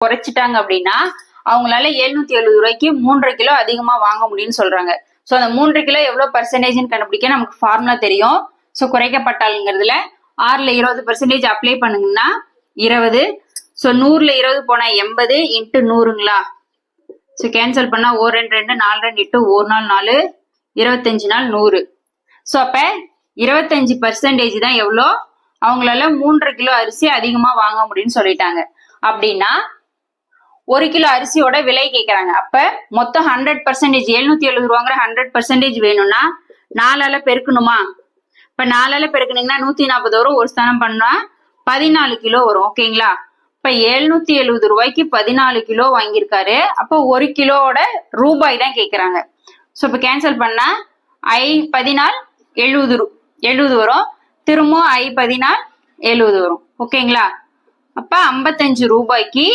குறைச்சிட்டாங்க அப்படின்னா அவங்களால 770 ரூபாய்க்கு 3.5 கிலோ அதிகமா வாங்க முடியும்னு சொல்றாங்க. சோ அந்த 3.5 கிலோ எவ்வளவு பர்சன்டேஜ்னு கண்டுபிடிக்க நமக்கு ஃபார்முலா தெரியும். சோ குறைக்கப்பட்டாலுங்கிறதுல 6ல 20% அப்ளை பண்ணுங்கன்னா 20. சோ 100ல 20 போனா 80 இன்ட்டு 100ங்களா. சோ கேன்சல் பண்ணா 1 2 2 4 2 8 1 நாள் 4 25 நாள் 100. சோ அப்ப 25% தான் எவ்வளோ அவங்களால 3.5 கிலோ அரிசி அதிகமா வாங்க முடியும்னு சொல்லிட்டாங்க. அப்படின்னா 1 கிலோ அரிசியோட விலை கேட்கறாங்க. அப்ப மொத்தம் 100%, 770 ரூபாங்கிற 100% வேணும்னா 4ஆல பெருக்கணுமா. இப்ப 4ஆல பெருக்குனீங்கன்னா 140 வரும். ஒரு ஸ்தானம் பண்ணா 14 கிலோ வரும். ஓகேங்களா. இப்ப 770 ரூபாய்க்கு 14 கிலோ வாங்கியிருக்காரு. அப்ப 1 கிலோவோட ரூபாய் தான் கேட்கறாங்க. சோ இப்ப கேன்சல் பண்ணா 14 70 வரும். திரும்ப 14 70 வரும். ஓகேங்களா. அப்ப 55 ரூபாய்க்கு